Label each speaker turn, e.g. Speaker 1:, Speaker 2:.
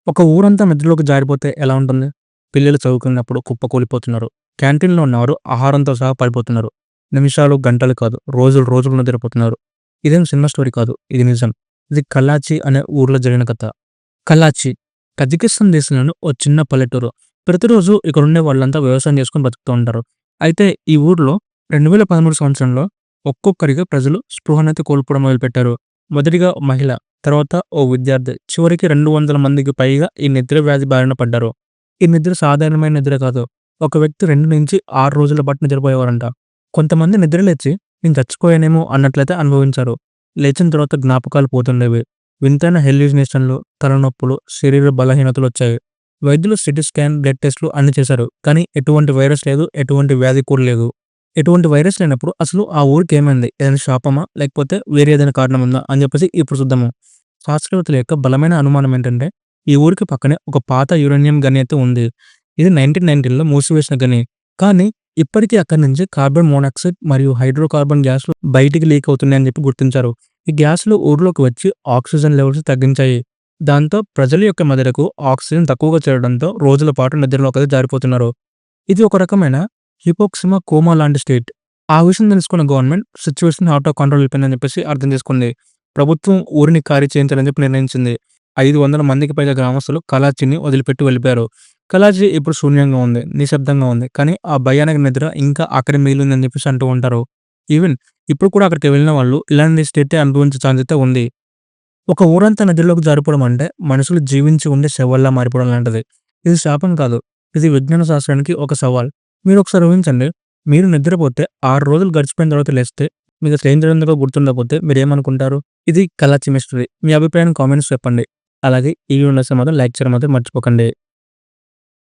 Speaker 1: ఒక ఊరంతా నిద్రలోకి జారిపోతే ఎలా ఉంటుంది? పిల్లలు చదువుకున్నప్పుడు కుప్పకూలిపోతున్నారు. క్యాంటీన్‌లో ఉన్నవారు ఆహారంతో సహా పడిపోతున్నారు. నిమిషాలు, గంటలు కాదు, రోజులు రోజులు నిద్రపోతున్నారు. ఇదేం సినిమా స్టోరీ కాదు. ఇది నిజం. ఇది కల్లాచి అనే ఊర్లో జరిగిన కథ. కల్లాచి కజకిస్తాన్ దేశంలోని ఓ చిన్న పల్లెటూరు. ప్రతిరోజు ఇక్కడుండే వాళ్ళంతా వ్యవసాయం చేసుకొని బతుకుతూ ఉంటారు. అయితే ఈ ఊర్లో 2013 సంవత్సరంలో ఒక్కొక్కరిగా ప్రజలు స్పృహనైతే కోల్పోవడం మొదలుపెట్టారు. మొదటిగా మహిళ, తర్వాత ఓ విద్యార్థి, చివరికి 200 మందికి పైగా ఈ నిద్ర వ్యాధి బారిన పడ్డారు. ఈ నిద్ర సాధారణమైన నిద్ర కాదు. ఒక వ్యక్తి 2-6 రోజుల పాటు నిద్రపోయేవారంట. కొంతమంది నిద్రలేచి నేను చచ్చిపోయానేమో అన్నట్లయితే అనుభవించారు. లేచిన తర్వాత జ్ఞాపకాలు పోతుండేవి. వింతైన హెల్యూసినేషన్లు, తలనొప్పులు, శరీర బలహీనతలొచ్చాయి. వైద్యులు సిటీ స్కాన్, బ్లడ్ టెస్టులు అన్ని చేశారు. కానీ ఎటువంటి వైరస్ లేదు, ఎటువంటి వ్యాధి కూడా లేదు. ఎటువంటి వైరస్ లేనప్పుడు అసలు ఆ ఊరికేమైంది? ఏదైనా శాపమా? లేకపోతే వేరే ఏదైనా కారణం ఉందా? అని చెప్పేసి ఇప్పుడు చూద్దాము. శాస్త్రవేత్తల యొక్క బలమైన అనుమానం ఏంటంటే, ఈ ఊరికి పక్కనే ఒక పాత యురేనియం గని అయితే ఉంది. ఇది 1990లో మూసివేసిన గని. కానీ ఇప్పటికీ అక్కడి నుంచి కార్బన్ మోనాక్సైడ్ మరియు హైడ్రోకార్బన్ గ్యాస్‌లు బయటికి లీక్ అవుతున్నాయని చెప్పి గుర్తించారు. ఈ గ్యాస్‌లు ఊర్లోకి వచ్చి ఆక్సిజన్ లెవెల్స్ తగ్గించాయి. దాంతో ప్రజల యొక్క మెదడుకు ఆక్సిజన్ తక్కువగా చేరడంతో రోజుల పాటు నిద్రలోకైతే జారిపోతున్నారు. ఇది ఒక రకమైన హిపోక్సిమా కోమా లాంటి స్టేట్. ఆ విషయం తెలుసుకున్న government situation out of control అయిపోయిందని చెప్పేసి అర్థం చేసుకుంది. ప్రభుత్వం ఊరిని ఖాళీ చేయించాలని చెప్పి నిర్ణయించింది. 500 మందికి పైగా గ్రామస్తులు కలాచీని వదిలిపెట్టి వెళ్ళిపోయారు. కలాచీ ఇప్పుడు శూన్యంగా ఉంది, నిశ్శబ్దంగా ఉంది. కానీ ఆ భయానక నిద్ర ఇంకా అక్కడే మిగిలిందని చెప్పేసి అంటూ ఉంటారు. ఈవెన్ ఇప్పుడు కూడా అక్కడికి వెళ్ళిన వాళ్ళు ఇలాంటి స్టేటే అనుభవించే ఛాన్స్ అయితే ఉంది. ఒక ఊరంతా నదిలోకి జారిపోవడం అంటే మనుషులు జీవించి ఉండే శవాల్లా మారిపోవడం లాంటిది. ఇది శాపం కాదు. ఇది విజ్ఞాన శాస్త్రానికి ఒక సవాల్. మీరు ఒకసారి ఊహించండి. మీరు నిద్రపోతే 6 రోజులు గడిచిపోయిన తర్వాత లేస్తే మీకు అసలు ఏం జరిగిందో గుర్తుండకపోతే మీరేమనుకుంటారు? ఇది కలాచి మిస్టరీ. మీ అభిప్రాయాన్ని కామెంట్స్ చెప్పండి. అలాగే ఈ వీడియో నచ్చితే మాత్రం లైక్ చేయడం మాత్రం మర్చిపోకండి.